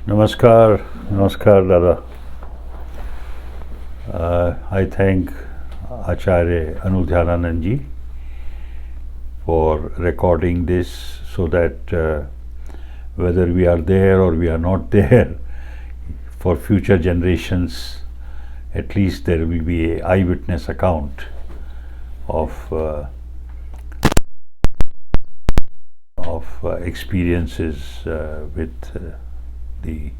Namaskar, Namaskar Dada. I thank Acharya Anudhyananandji for recording this so that whether we are there or we are not there, for future generations, at least there will be an eyewitness account of experiences with the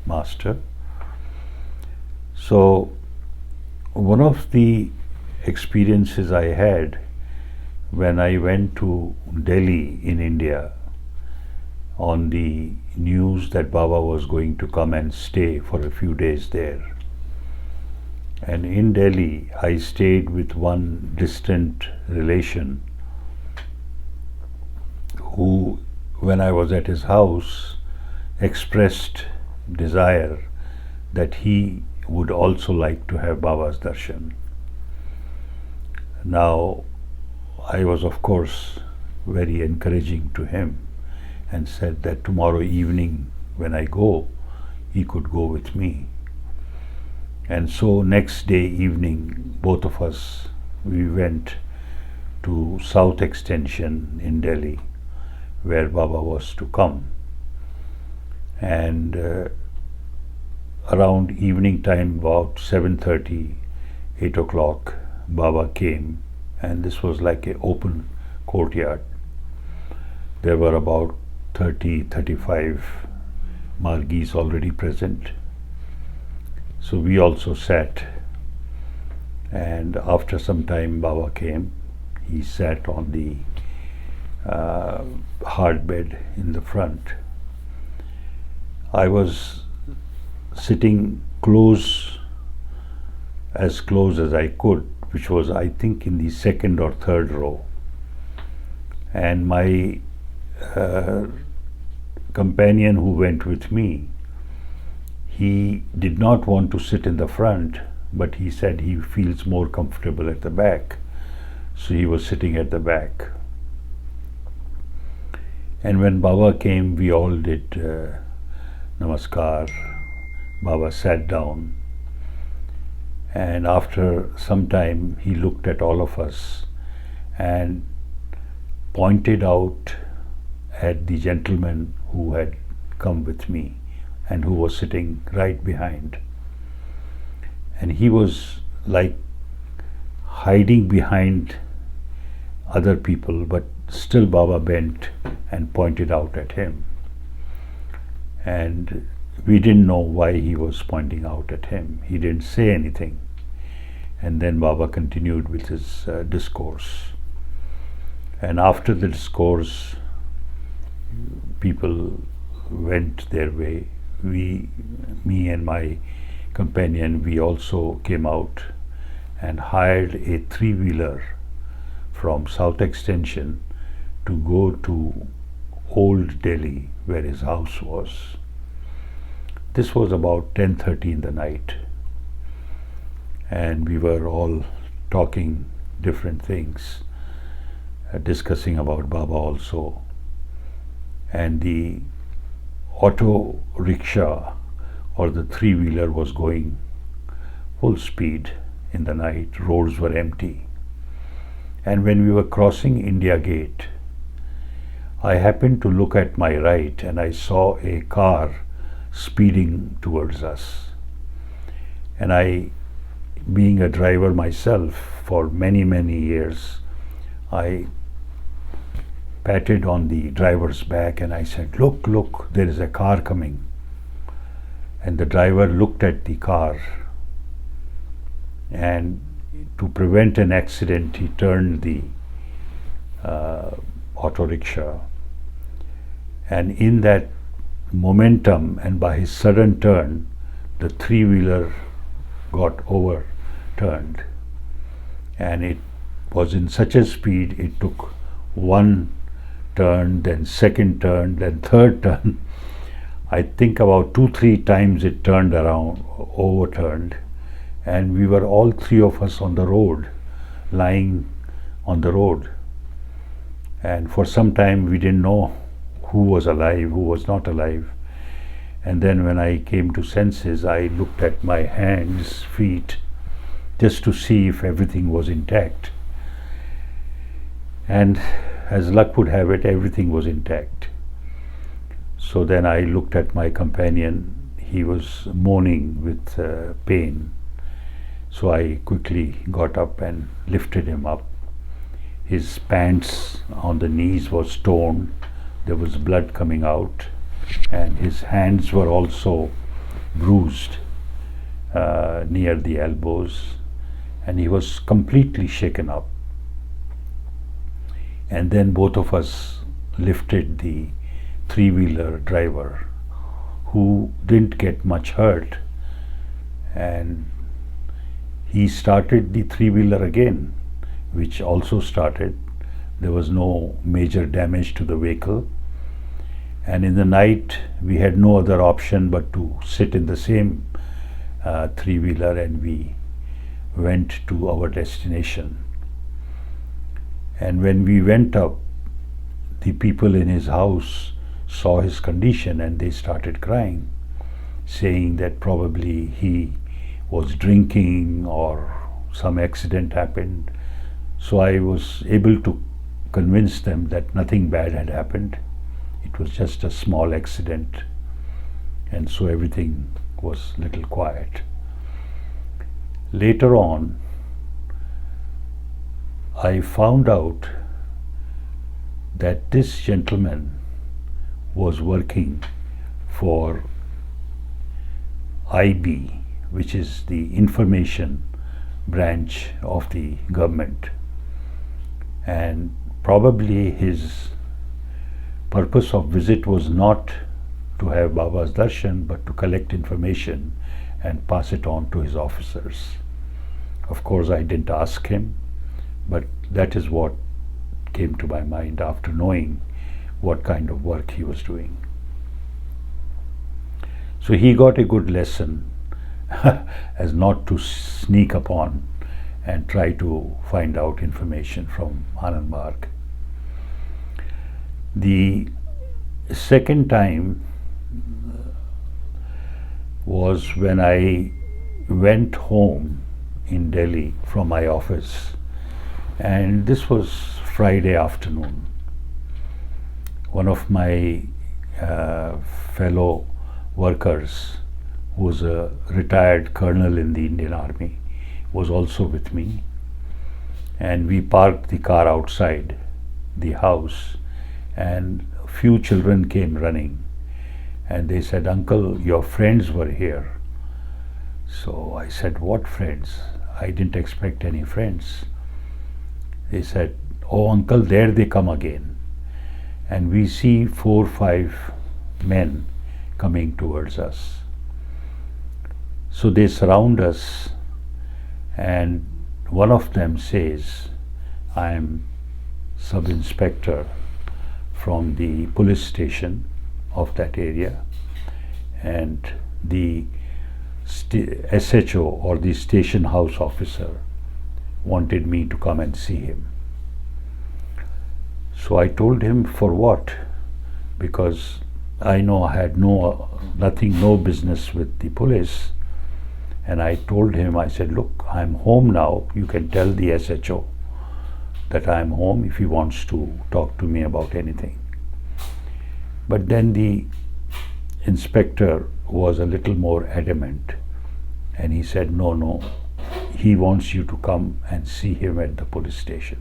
Master. So, one of the experiences I had when I went to Delhi in India on the news that Baba was going to come and stay for a few days there. And in Delhi, I stayed with one distant relation who, when I was at his house, expressed desire that he would also like to have Baba's darshan. Now, I was of course very encouraging to him and said that tomorrow evening when I go, he could go with me. And so next day evening, both of us, we went to South Extension in Delhi, where Baba was to come. And around evening time, about 7:30, 8 o'clock, Baba came, and this was like an open courtyard. There were about 30-35 Margis already present. So we also sat, and after some time Baba came. He sat on the hard bed in the front. I was sitting as close as I could, which was I think in the second or third row. And my companion who went with me, he did not want to sit in the front, but he said he feels more comfortable at the back. So he was sitting at the back. And when Baba came, we all did Namaskar. Baba sat down. And after some time, he looked at all of us and pointed out at the gentleman who had come with me and who was sitting right behind. And he was like hiding behind other people, but still Baba bent and pointed out at him. And we didn't know why he was pointing out at him. He didn't say anything. And then Baba continued with his discourse. And after the discourse, people went their way. Me and my companion, we also came out and hired a three-wheeler from South Extension to go to Old Delhi, where his house was. This was about 10:30 in the night, and we were all talking different things, discussing about Baba also. And the auto rickshaw or the three-wheeler was going full speed in the night. Roads were empty. And when we were crossing India Gate, I happened to look at my right and I saw a car speeding towards us. And I, being a driver myself for many, many years, I patted on the driver's back and I said, "Look, look, there is a car coming." And the driver looked at the car, and to prevent an accident, he turned the auto rickshaw. And in that momentum and by his sudden turn, the three-wheeler got overturned. And it was in such a speed, it took one turn, then second turn, then third turn. I think about 2-3 times it turned around, overturned, and we were all three of us on the road, lying on the road. And for some time we didn't know who was alive, who was not alive. And then when I came to senses, I looked at my hands, feet, just to see if everything was intact. And as luck would have it, everything was intact. So then I looked at my companion. He was moaning with pain. So I quickly got up and lifted him up. His pants on the knees was torn. There was blood coming out, and his hands were also bruised near the elbows, and he was completely shaken up. And then both of us lifted the three-wheeler driver, who didn't get much hurt, and he started the three-wheeler again, which also started. There was no major damage to the vehicle. And in the night, we had no other option but to sit in the same three-wheeler, and we went to our destination. And when we went up, the people in his house saw his condition and they started crying, saying that probably he was drinking or some accident happened. So I was able to convince them that nothing bad had happened. It was just a small accident, and so everything was a little quiet. Later on, I found out that this gentleman was working for IB, which is the information branch of the government, and probably his purpose of visit was not to have Baba's darshan, but to collect information and pass it on to his officers. Of course, I didn't ask him, but that is what came to my mind after knowing what kind of work he was doing. So he got a good lesson as not to sneak upon and try to find out information from Ananda Marga. The second time was when I went home in Delhi from my office, and this was Friday afternoon. One of my fellow workers, who was a retired colonel in the Indian Army, was also with me, and we parked the car outside the house, and a few children came running, and they said, "Uncle, your friends were here." So I said, "What friends?" I didn't expect any friends. They said, "Oh, uncle, there they come again." And we see 4 or 5 men coming towards us. So they surround us, and one of them says, "I am sub-inspector from the police station of that area, and the SHO or the station house officer wanted me to come and see him." So I told him, "For what?" Because I know I had no business with the police. And I told him, I said, "Look, I'm home now. You can tell the SHO that I'm home if he wants to talk to me about anything." But then the inspector was a little more adamant, and he said, no, he wants you to come and see him at the police station."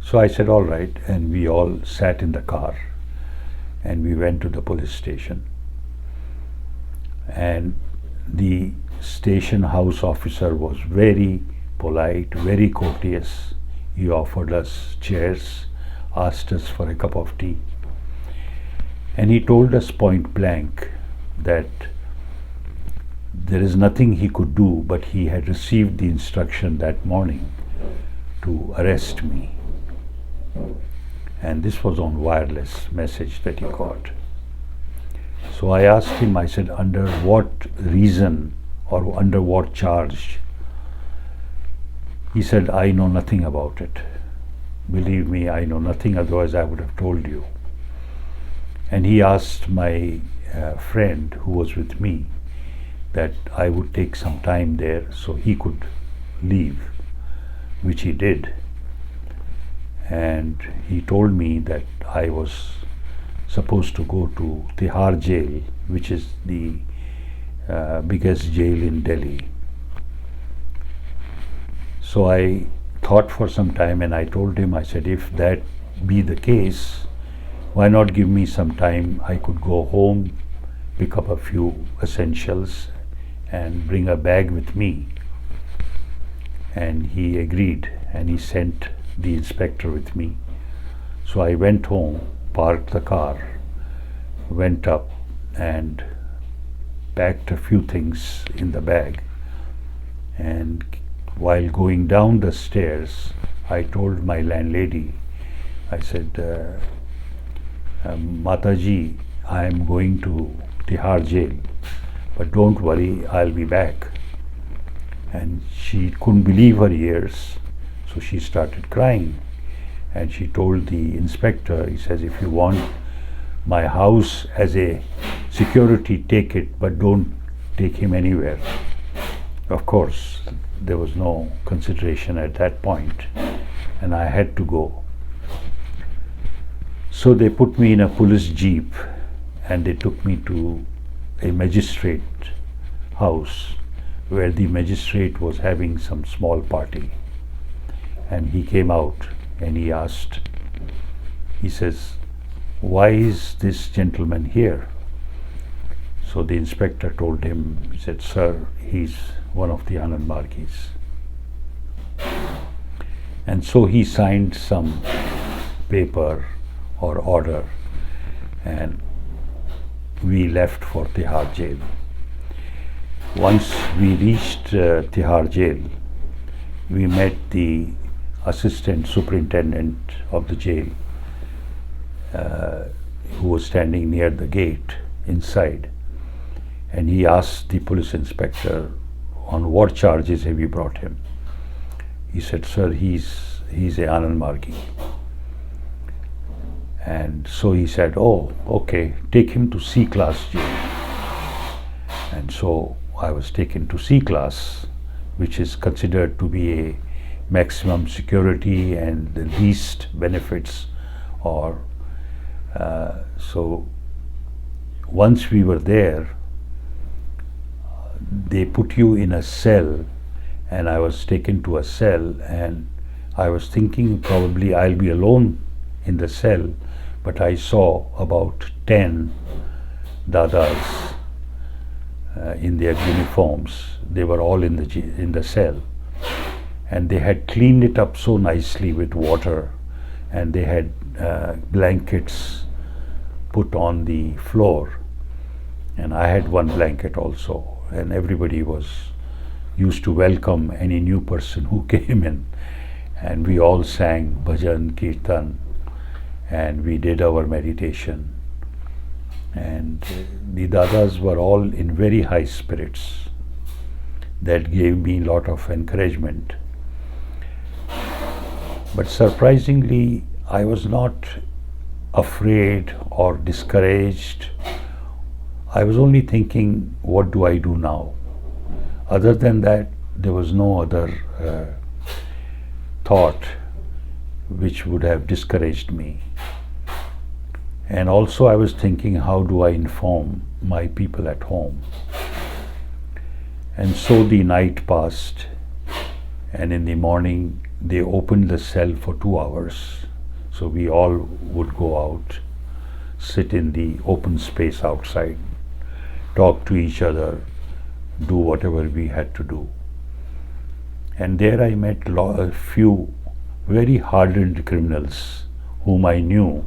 So I said, "All right," and we all sat in the car and we went to the police station. And the station house officer was very polite, very courteous. He offered us chairs, asked us for a cup of tea, and he told us point blank that there is nothing he could do, but he had received the instruction that morning to arrest me. And this was on wireless message that he got. So I asked him, I said, "Under what reason or under what charge?" He said, "I know nothing about it. Believe me, I know nothing, otherwise I would have told you." And he asked my friend who was with me that I would take some time there so he could leave, which he did. And he told me that I was supposed to go to Tihar jail, which is the biggest jail in Delhi. So I thought for some time, and I told him, I said, if that be the case, why not give me some time? I could go home, pick up a few essentials and bring a bag with me. And he agreed, and he sent the inspector with me. So I went home, parked the car, went up and packed a few things in the bag. And while going down the stairs, I told my landlady, I said, Mataji, I am going to Tihar jail, but don't worry, I'll be back. And she couldn't believe her ears, so she started crying. And she told the inspector, he says, if you want my house as a security, take it, but don't take him anywhere. Of course, there was no consideration at that point, and I had to go. So they put me in a police jeep and they took me to a magistrate house where the magistrate was having some small party. And he came out and he asked, he says, why is this gentleman here? So the inspector told him, he said, sir, he's one of the Ananda Margis. And so he signed some paper or order, and we left for Tihar jail. Once we reached Tihar jail, we met the assistant superintendent of the jail, who was standing near the gate inside, and he asked the police inspector, on what charges have you brought him? He said, sir, he's a Ananda Margi. And so he said, oh, okay, take him to C class jail. And so I was taken to C class, which is considered to be a maximum security and the least benefits. Or so once we were there, they put you in a cell, and I was taken to a cell, and I was thinking probably I'll be alone in the cell, but I saw about 10 dadas in their uniforms. They were all in the cell, and they had cleaned it up so nicely with water, and they had blankets put on the floor, and I had one blanket also, and everybody used to welcome any new person who came in, and we all sang bhajan, kirtan, and we did our meditation. And the dadas were all in very high spirits. That gave me a lot of encouragement. But surprisingly, I was not afraid or discouraged. I was only thinking, what do I do now? Other than that, there was no other thought which would have discouraged me. And also I was thinking, how do I inform my people at home? And so the night passed, and in the morning they opened the cell for 2 hours. So we all would go out, sit in the open space outside, talk to each other, do whatever we had to do. And there I met a few very hardened criminals whom I knew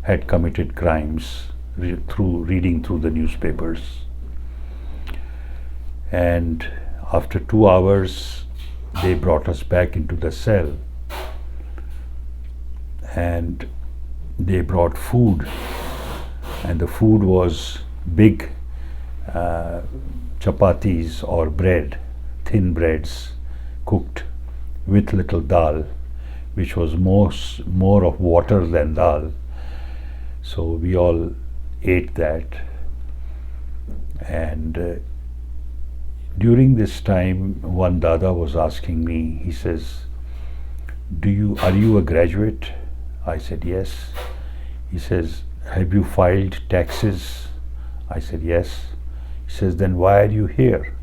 had committed crimes through reading through the newspapers. And after 2 hours, they brought us back into the cell, and they brought food, and the food was big chapatis or bread, thin breads cooked with little dal, which was more of water than dal. So we all ate that. And during this time, one Dada was asking me, he says, are you a graduate? I said, yes. He says, have you filed taxes? I said, yes. He says, then why are you here?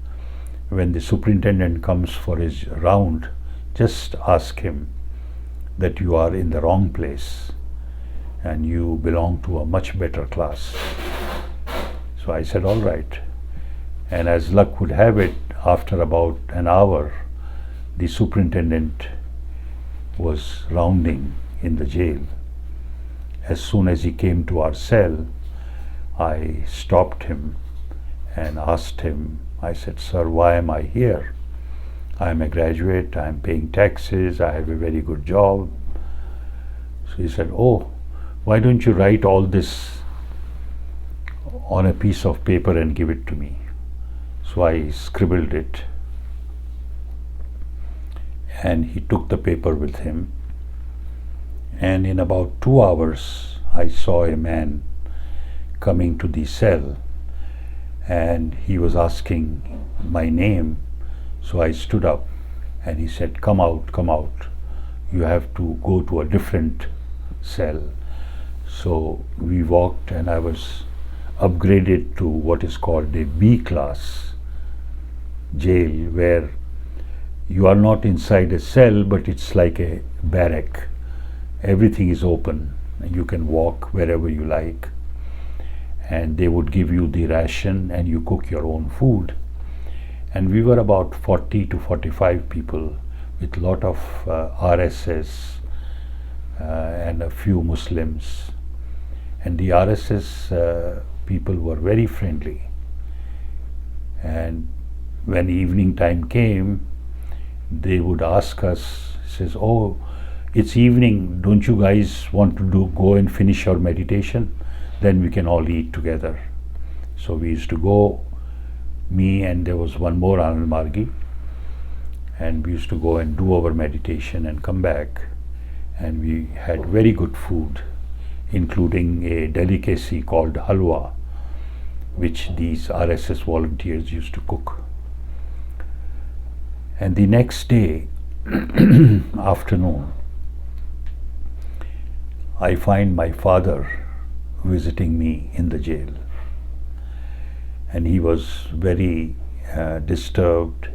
When the superintendent comes for his round, just ask him that you are in the wrong place and you belong to a much better class. So I said, all right. And as luck would have it, after about an hour, the superintendent was rounding in the jail. As soon as he came to our cell, I stopped him and asked him, I said, sir, why am I here? I am a graduate, I am paying taxes, I have a very good job. So he said, oh, why don't you write all this on a piece of paper and give it to me? So I scribbled it, and he took the paper with him. And in about 2 hours, I saw a man coming to the cell, and he was asking my name. So I stood up, and he said, come out, come out. You have to go to a different cell. So we walked, and I was upgraded to what is called a B class jail, where you are not inside a cell, but it's like a barrack. Everything is open, and you can walk wherever you like. And they would give you the ration, and you cook your own food. And we were about 40 to 45 people, with a lot of RSS and a few Muslims. And the RSS people were very friendly. And when evening time came, they would ask us, says, oh, it's evening, don't you guys want to go and finish your meditation? Then we can all eat together. So we used to go, me and there was one more Ananda Margi, and we used to go and do our meditation and come back, and we had very good food, including a delicacy called halwa, which these RSS volunteers used to cook. And the next day, afternoon, I find my father visiting me in the jail. And he was very disturbed,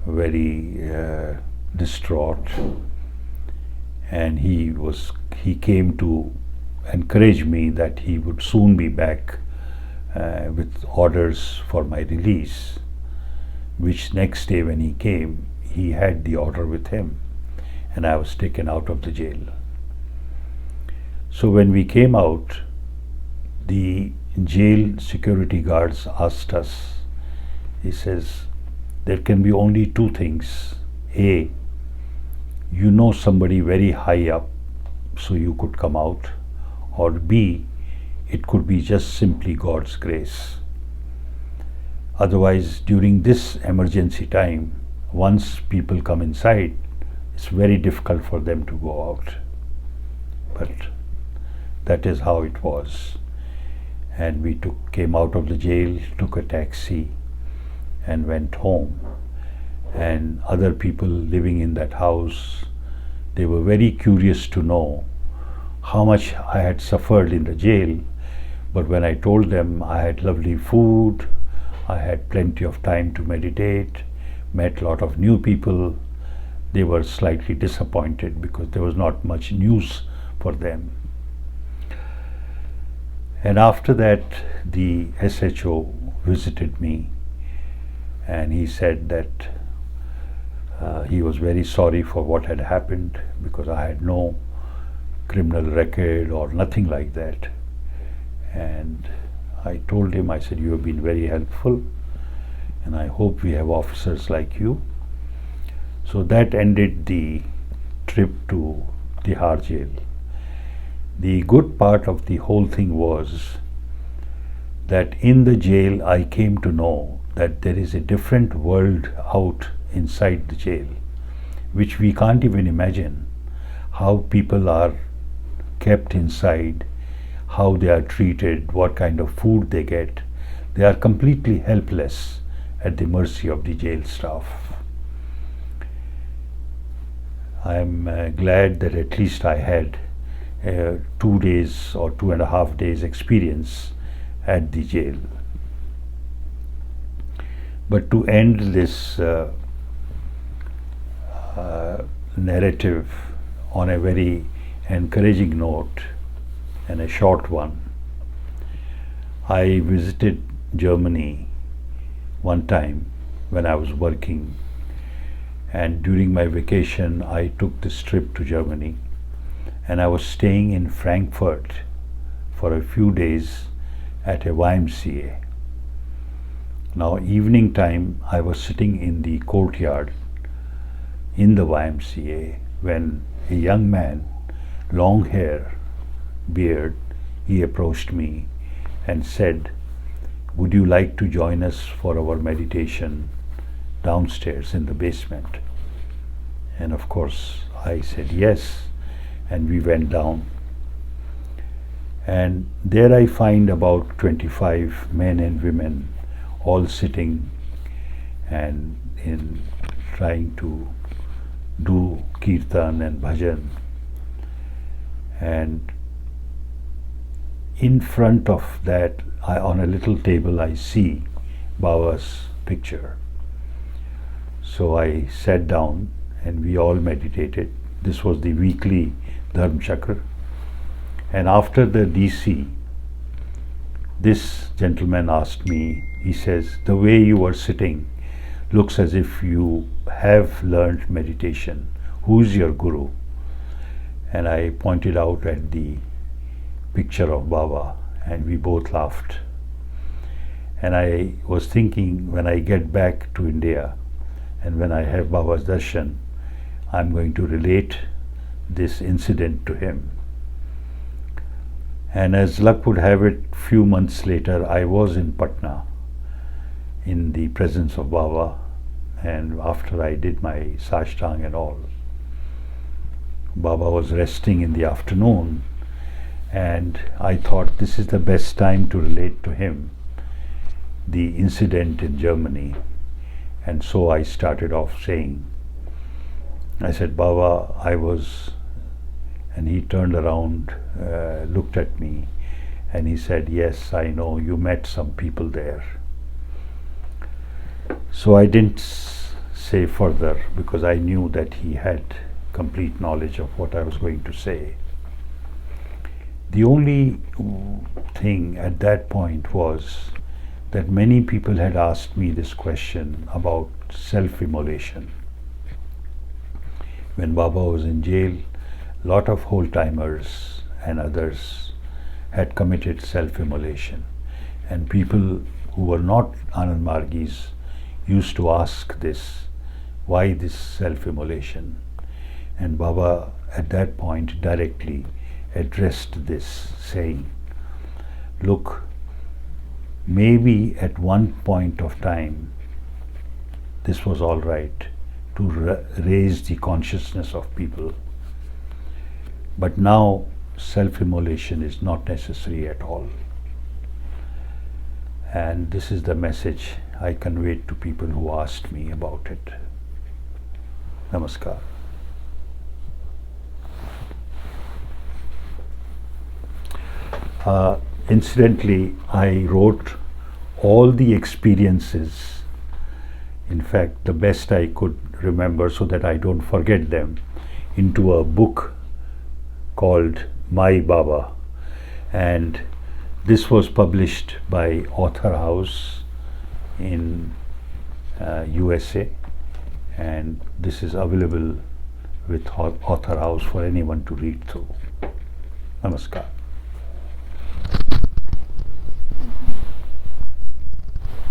very distraught. And he came to encourage me that he would soon be back with orders for my release, which next day when he came, he had the order with him, and I was taken out of the jail. So when we came out, the jail security guards asked us, he says, there can be only two things. A, you know somebody very high up, so you could come out. Or B, it could be just simply God's grace. Otherwise, during this emergency time, once people come inside, it's very difficult for them to go out. But that is how it was. And we came out of the jail, took a taxi, and went home. And other people living in that house, they were very curious to know how much I had suffered in the jail. But when I told them I had lovely food, I had plenty of time to meditate, met a lot of new people, they were slightly disappointed because there was not much news for them. And after that, the SHO visited me, and he said that he was very sorry for what had happened, because I had no criminal record or nothing like that. And I told him, I said, you have been very helpful, and I hope we have officers like you. So that ended the trip to Tihar jail. The good part of the whole thing was that in the jail I came to know that there is a different world out inside the jail, which we can't even imagine, how people are kept inside, how they are treated, what kind of food they get. They are completely helpless at the mercy of the jail staff. I am glad that at least I had 2 days or 2.5 days experience at the jail. But to end this narrative on a very encouraging note and a short one, I visited Germany one time when I was working, and during my vacation I took this trip to Germany, and I was staying in Frankfurt for a few days at a YMCA. Now, evening time, I was sitting in the courtyard in the YMCA when a young man, long hair, beard, he approached me and said, "Would you like to join us for our meditation downstairs in the basement?" And of course, I said yes, and we went down. And there I find about 25 men and women all sitting and in trying to do kirtan and bhajan. And in front of that, on a little table, I see Baba's picture. So I sat down and we all meditated. This was the weekly Dharma Chakra. And after the DC, this gentleman asked me, he says, "The way you are sitting looks as if you have learned meditation. Who's your guru?" And I pointed out at the picture of Baba, and we both laughed. And I was thinking, when I get back to India and when I have Baba's darshan, I'm going to relate this incident to him. And as luck would have it, few months later, I was in Patna in the presence of Baba, and after I did my sashtang and all, Baba was resting in the afternoon, and I thought this is the best time to relate to him the incident in Germany. And so I started off saying, I said, "Baba, I was," and he turned around, looked at me, and he said, "Yes, I know, you met some people there." So I didn't say further because I knew that he had complete knowledge of what I was going to say. The only thing at that point was that many people had asked me this question about self-immolation. When Baba was in jail, a lot of whole-timers and others had committed self-immolation, and people who were not Ananda Margis used to ask this, why this self-immolation? And Baba at that point directly addressed this, saying, "Look, maybe at one point of time this was all right to raise the consciousness of people, but now self-immolation is not necessary at all." And this is the message I conveyed to people who asked me about it. Namaskar. Incidentally, I wrote all the experiences, in fact the best I could remember so that I don't forget them, into a book called My Baba, and this was published by Author House in USA, and this is available with Author House for anyone to read through. Namaskar.